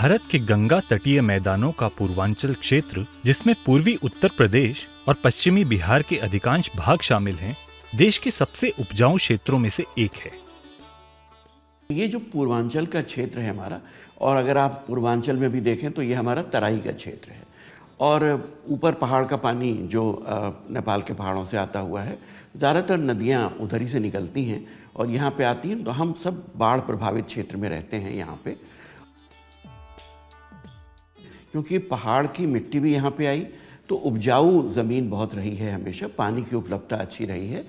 भारत के गंगा तटीय मैदानों का पूर्वांचल क्षेत्र, जिसमें पूर्वी उत्तर प्रदेश और पश्चिमी बिहार के अधिकांश भाग शामिल हैं, देश के सबसे उपजाऊ क्षेत्रों में से एक है। ये जो पूर्वांचल का क्षेत्र है हमारा, और अगर आप पूर्वांचल में भी देखें तो ये हमारा तराई का क्षेत्र है, और ऊपर पहाड़ का पानी जो नेपाल के पहाड़ों से आता हुआ है, ज़्यादातर नदियाँ उधर ही से निकलती हैं और यहाँ पे आती हैं। तो हम सब बाढ़ प्रभावित क्षेत्र में रहते हैं यहाँ पे, क्योंकि पहाड़ की मिट्टी भी यहाँ पे आई तो उपजाऊ ज़मीन बहुत रही है, हमेशा पानी की उपलब्धता अच्छी रही है।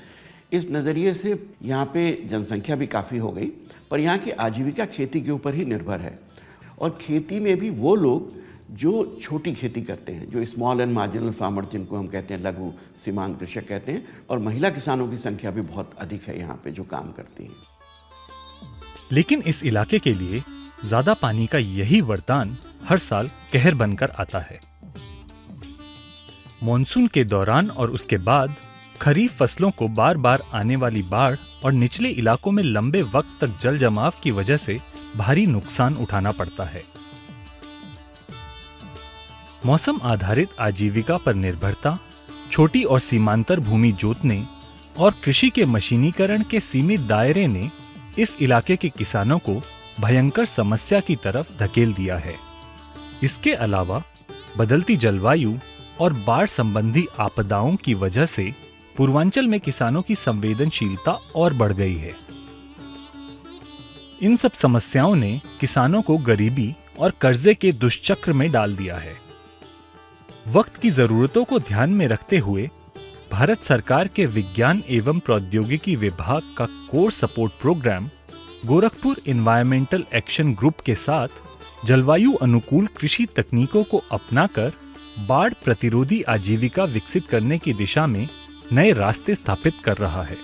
इस नज़रिए से यहाँ पे जनसंख्या भी काफ़ी हो गई, पर यहाँ की आजीविका खेती के ऊपर ही निर्भर है। और खेती में भी वो लोग जो छोटी खेती करते हैं, जो स्मॉल एंड मार्जिनल फार्मर, जिनको हम कहते हैं लघु सीमांत कृषक कहते हैं, और महिला किसानों की संख्या भी बहुत अधिक है यहाँ पे जो काम करती हैं। लेकिन इस इलाके के लिए ज्यादा पानी का यही वरदान हर साल कहर बनकर आता है। मॉनसून के दौरान और उसके बाद खरीफ फसलों को बार बार आने वाली बाढ़ और निचले इलाकों में लंबे वक्त तक जल जमाव की वजह से भारी नुकसान उठाना पड़ता है। मौसम आधारित आजीविका पर निर्भरता, छोटी और सीमांतर भूमि जोतने और कृषि के मशीनीकरण के सीमित दायरे ने इस इलाके के किसानों को भयंकर समस्या की तरफ धकेल दिया है। इसके अलावा बदलती जलवायु और बाढ़ संबंधी आपदाओं की वजह से पूर्वांचल में किसानों की संवेदनशीलता और बढ़ गई है। इन सब समस्याओं ने किसानों को गरीबी और कर्जे के दुष्चक्र में डाल दिया है। वक्त की जरूरतों को ध्यान में रखते हुए भारत सरकार के विज्ञान एवं प्रौद्योगिकी विभाग का core support programme Gorakhpur Environmental Action Group के साथ जलवायु अनुकूल कृषि तकनीकों को अपनाकर बाढ़ प्रतिरोधी आजीविका विकसित करने की दिशा में नए रास्ते स्थापित कर रहा है।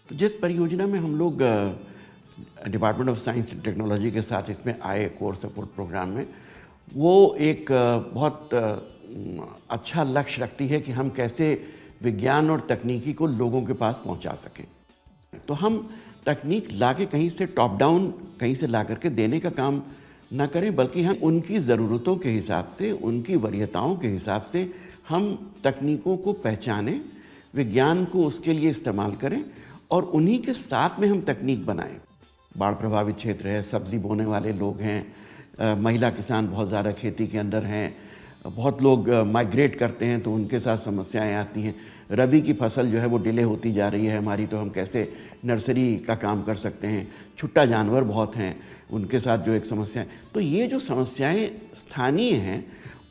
जिस परियोजना में हम लोग department of science and technology के साथ इसमें आए कोर सपोर्ट प्रोग्राम में, वो एक बहुत अच्छा लक्ष्य रखती है कि हम कैसे विज्ञान और तकनीकी को लोगों के पास पहुंचा सकें। तो हम तकनीक लाके कहीं से टॉप डाउन कहीं से ला करके देने का काम ना करें, बल्कि हम उनकी ज़रूरतों के हिसाब से, उनकी वरीयताओं के हिसाब से हम तकनीकों को पहचानें, विज्ञान को उसके लिए इस्तेमाल करें और उन्हीं के साथ में हम तकनीक बनाएं। बाढ़ प्रभावित क्षेत्र है, सब्ज़ी बोने वाले लोग हैं, महिला किसान बहुत ज़्यादा खेती के अंदर हैं, बहुत लोग माइग्रेट करते हैं तो उनके साथ समस्याएं आती हैं। रबी की फसल जो है वो डिले होती जा रही है हमारी, तो हम कैसे नर्सरी का काम कर सकते हैं। छुट्टा जानवर बहुत हैं, उनके साथ जो एक समस्या है। तो ये जो समस्याएं स्थानीय हैं,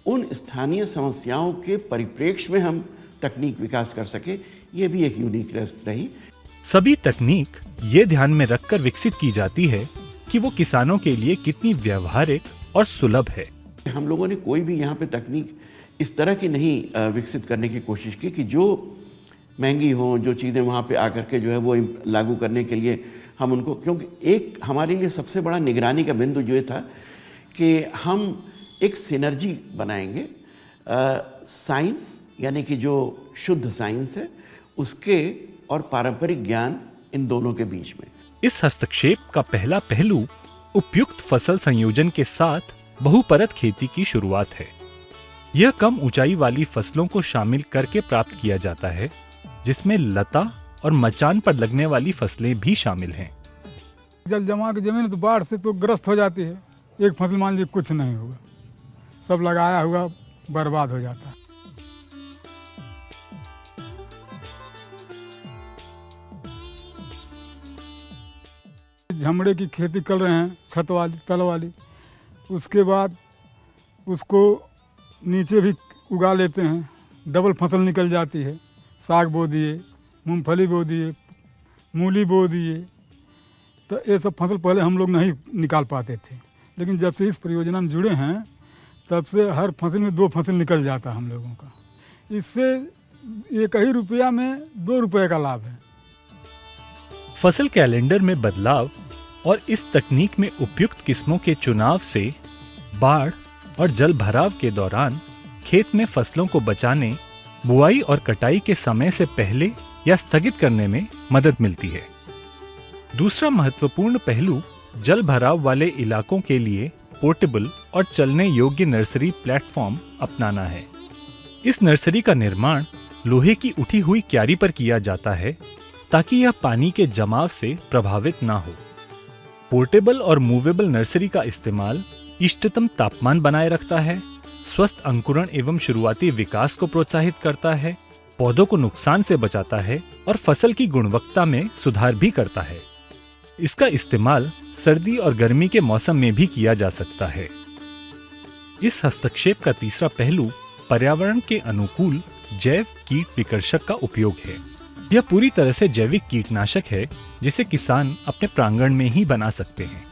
उन स्थानीय समस्याओं के परिप्रेक्ष्य में हम तकनीक विकास कर सके, ये भी एक यूनिकनेस रही। सभी तकनीक ये ध्यान में रखकर विकसित की जाती है कि वो किसानों के लिए कितनी व्यवहारिक और सुलभ है। हम लोगों ने कोई भी यहाँ पे तकनीक इस तरह की नहीं विकसित करने की कोशिश की कि जो महंगी हो, जो चीज़ें वहाँ पे आकर के जो है वो लागू करने के लिए हम उनको, क्योंकि एक हमारे लिए सबसे बड़ा निगरानी का बिंदु जो था कि हम एक सिनर्जी बनाएंगे साइंस, यानी कि जो शुद्ध साइंस है उसके और पारंपरिक ज्ञान, इन दोनों के बीच में। इस हस्तक्षेप का पहला पहलू उपयुक्त फसल संयोजन के साथ बहुपरत खेती की शुरुआत है। यह कम ऊंचाई वाली फसलों को शामिल करके प्राप्त किया जाता है, जिसमें लता और मचान पर लगने वाली फसलें भी शामिल हैं। जल जमा की जमीन तो बाढ़ से तो ग्रस्त हो जाती है। एक फसल मान लीजिए कुछ नहीं होगा, सब लगाया हुआ बर्बाद हो जाता है। झमड़े की खेती कर रहे हैं, छत वाली, तल वाली, उसके बाद उसको नीचे भी उगा लेते हैं, डबल फसल निकल जाती है। साग बो दिए, मूंगफली बो दिए, मूली बो दिए, तो ये सब फसल पहले हम लोग नहीं निकाल पाते थे, लेकिन जब से इस परियोजना में जुड़े हैं तब से हर फसल में 2 फसल निकल जाता हम लोगों का। इससे 1 ही रुपया में 2 रुपये का लाभ है। फसल कैलेंडर में बदलाव और इस तकनीक में उपयुक्त किस्मों के चुनाव से बाढ़ और जल भराव के दौरान खेत में फसलों को बचाने, बुआई और कटाई के समय से पहले या स्थगित करने में मदद मिलती है। दूसरा महत्वपूर्ण पहलू जल भराव वाले इलाकों के लिए पोर्टेबल और चलने योग्य नर्सरी प्लेटफॉर्म अपनाना है। इस नर्सरी का निर्माण लोहे की उठी हुई क्यारी पर किया जाता है ताकि यह पानी के जमाव से प्रभावित ना हो। पोर्टेबल और मूवेबल नर्सरी का इस्तेमाल इष्टतम तापमान बनाए रखता है, स्वस्थ अंकुरण एवं शुरुआती विकास को प्रोत्साहित करता है, पौधों को नुकसान से बचाता है और फसल की गुणवत्ता में सुधार भी करता है। इसका इस्तेमाल सर्दी और गर्मी के मौसम में भी किया जा सकता है। इस हस्तक्षेप का तीसरा पहलू पर्यावरण के अनुकूल जैव कीट विकर्षक का उपयोग है। यह पूरी तरह से जैविक कीटनाशक है जिसे किसान अपने प्रांगण में ही बना सकते हैं।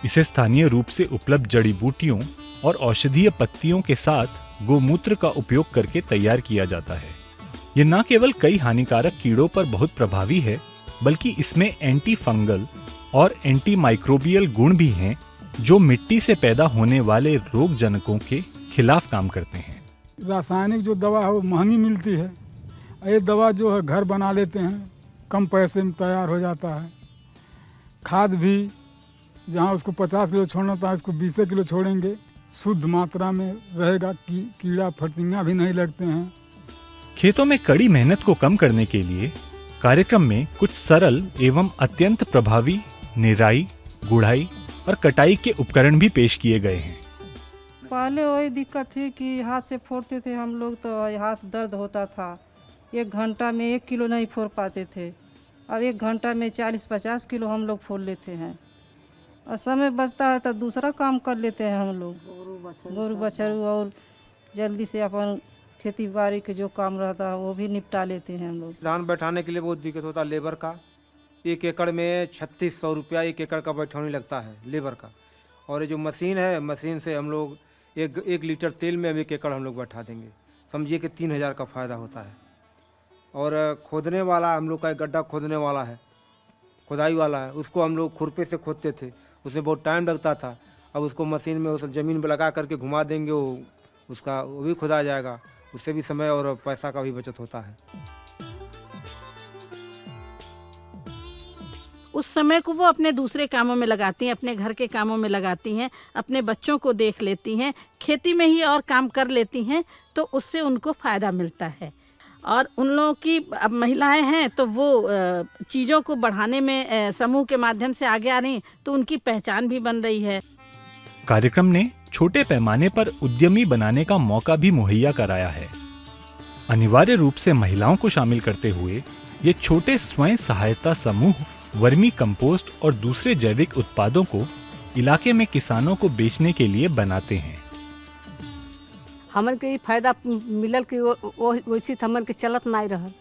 इसे स्थानीय रूप से उपलब्ध जड़ी बूटियों और औषधीय पत्तियों के साथ गोमूत्र का उपयोग करके तैयार किया जाता है। यह न केवल कई हानिकारक कीड़ों पर बहुत प्रभावी है, बल्कि इसमें एंटी फंगल और एंटी माइक्रोबियल गुण भी हैं जो मिट्टी से पैदा होने वाले रोग जनकों के खिलाफ काम करते हैं। रासायनिक जो दवा है वो महंगी मिलती है, ये दवा जो है घर बना लेते हैं, कम पैसे में तैयार हो जाता है। खाद भी जहाँ उसको 50 किलो छोड़ना था इसको 20 किलो छोड़ेंगे, शुद्ध मात्रा में रहेगा, कीड़ा फतिंगा भी नहीं लगते हैं। खेतों में कड़ी मेहनत को कम करने के लिए कार्यक्रम में कुछ सरल एवं अत्यंत प्रभावी निराई, गुड़ाई और कटाई के उपकरण भी पेश किए गए हैं। पहले वही दिक्कत थी कि हाथ से फोड़ते थे हम लोग तो हाथ दर्द होता था। 1 घंटा में 1 किलो नहीं फोड़ पाते थे, अब 1 घंटा में 40-50 किलो हम लोग फोड़ लेते हैं। और समय बचता है तो दूसरा काम कर लेते हैं हम लोग, गोरू बछरू, और जल्दी से अपन खेती बाड़ी के जो काम रहता है वो भी निपटा लेते हैं हम लोग। धान बैठाने के लिए बहुत दिक्कत होता है लेबर का। 1 एकड़ में 3600 रुपया 1 एकड़ का बैठानी लगता है लेबर का। और ये जो मशीन है, मशीन से हम लोग 1 लीटर तेल में अब 1 एकड़ हम लोग बैठा देंगे। समझिए कि 3000 का फ़ायदा होता है। और खोदने वाला हम लोग का एक गड्ढा खोदने वाला है, खुदाई वाला है, उसको हम लोग खुरपे से खोदते थे, उसमें बहुत टाइम लगता था। अब उसको मशीन में उस ज़मीन में लगा करके घुमा देंगे, वो भी खुदा जाएगा, उससे भी समय और पैसा का भी बचत होता है। उस समय को वो अपने दूसरे कामों में लगाती हैं, अपने घर के कामों में लगाती हैं, अपने बच्चों को देख लेती हैं, खेती में ही और काम कर लेती हैं, तो उससे उनको फ़ायदा मिलता है। और उन लोगों की अब महिलाएं हैं तो वो चीज़ों को बढ़ाने में समूह के माध्यम से आगे आ रही, तो उनकी पहचान भी बन रही है। कार्यक्रम ने छोटे पैमाने पर उद्यमी बनाने का मौका भी मुहैया कराया है। अनिवार्य रूप से महिलाओं को शामिल करते हुए ये छोटे स्वयं सहायता समूह वर्मी कंपोस्ट और दूसरे जैविक उत्पादों को इलाके में किसानों को बेचने के लिए बनाते हैं। हमन के फायदा मिलल कि वैसे हमन के चलत नहीं रहल,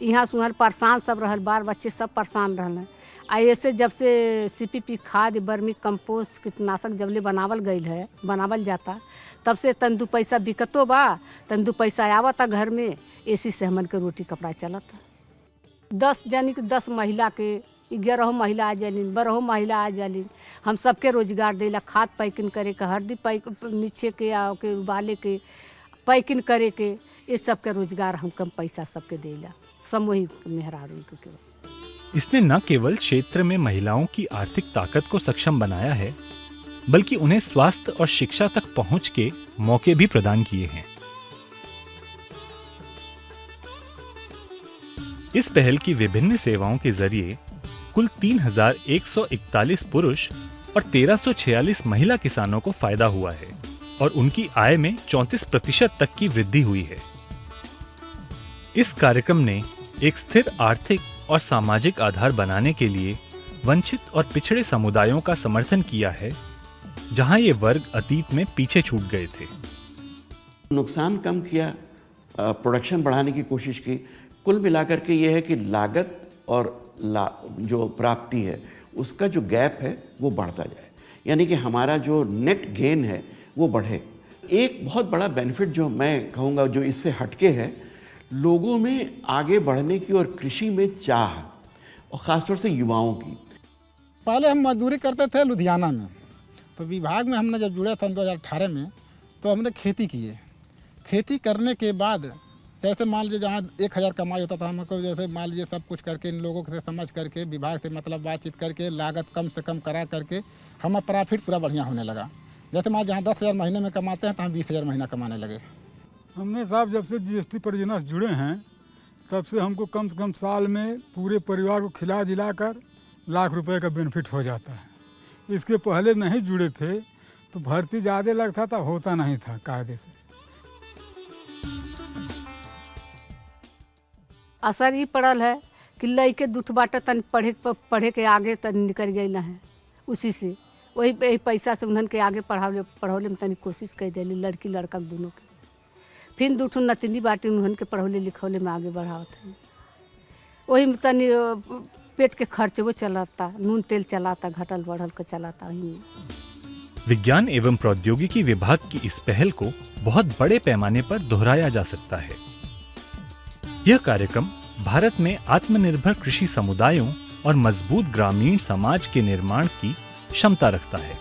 यहाँ सुहर परेशान सब रहल, बाल बच्चे सब परेशान रहल। ऐसे जब से CPP खाद वर्मी कंपोस्ट कीटनाशक जब ले बनावल जाता, तब से तन 2 पैसा बिकतो बा, तन 2 पैसा आवता घर में, इसी से हमन के रोटी कपड़ा चलता। 10 जनी के 10 महिला के 11 महिला आ जालिन, 12 महिला आ जालिन। हम सबके रोजगार देला, खाद पैकिंग करे के, हल्दी पैक नीचे के के उबाले के, पैकिंग करे के, इस सब के रोजगार हम कम पैसा सबके देला, सामूहिक मेहरारू के। इसने न केवल क्षेत्र में महिलाओं की आर्थिक ताकत को सक्षम बनाया है, बल्कि उन्हें स्वास्थ्य और शिक्षा तक पहुंच के मौके भी प्रदान किए हैं। इस पहल की विभिन्न सेवाओं के जरिए कुल 3141 पुरुष और 1346 महिला किसानों को फायदा हुआ है और उनकी आय में 34% तक की वृद्धि हुई है। इस कार्यक्रम ने एक स्थिर आर्थिक और सामाजिक आधार बनाने के लिए वंचित और पिछड़े समुदायों का समर्थन किया है, जहां ये वर्ग अतीत में पीछे छूट गए थे। नुकसान कम किया, प्रोडक्शन बढ़ाने की कोशिश की। कुल मिलाकर के ये है कि लागत और जो प्राप्ति है उसका जो गैप है वो बढ़ता जाए, यानी कि हमारा जो नेट गेन है वो बढ़े। एक बहुत बड़ा बेनिफिट जो मैं कहूँगा जो इससे हटके है, लोगों में आगे बढ़ने की और कृषि में चाह, और ख़ासतौर से युवाओं की। पहले हम मजदूरी करते थे लुधियाना में, तो विभाग में हमने जब जुड़े थे 2018 में, तो हमने खेती किए। खेती करने के बाद जैसे मान लीजिए जहाँ 1000 कमाई होता था, हमको जैसे मान लीजिए सब कुछ करके इन लोगों से समझ करके विभाग से मतलब बातचीत करके लागत कम से कम करा करके हमारा प्रॉफिट पूरा बढ़िया होने लगा। जैसे मान जहाँ 10,000 महीने में कमाते हैं तो हम 20,000 महीना कमाने लगे। हमने साहब जब से जीएसटी परियोजना से जुड़े हैं तब से हमको कम से कम साल में पूरे परिवार को खिला जिला कर लाख रुपए का बेनिफिट हो जाता है। इसके पहले नहीं जुड़े थे तो भर्ती ज़्यादा लगता था, होता नहीं था कायदे से। असर ही पड़ल है कि लइके दुठ बाटे तन पढ़े के आगे तन निकल गई है, उसी से वही पैसा से उन्हन के आगे पढ़ौले में तनी कोशिश कर दिली लड़की लड़का दोनों के। फिर दुठू नतनी बाटी उन्हन के पढ़ौले लिखौले में आगे बढ़ावत है। वही में तनी पेट के खर्च वो चलाता, नून तेल चलाता, घटल बढ़ल के चलाता। वही में विज्ञान एवं प्रौद्योगिकी विभाग की इस पहल को बहुत बड़े पैमाने पर दोहराया जा सकता है। यह कार्यक्रम भारत में आत्मनिर्भर कृषि समुदायों और मजबूत ग्रामीण समाज के निर्माण की क्षमता रखता है।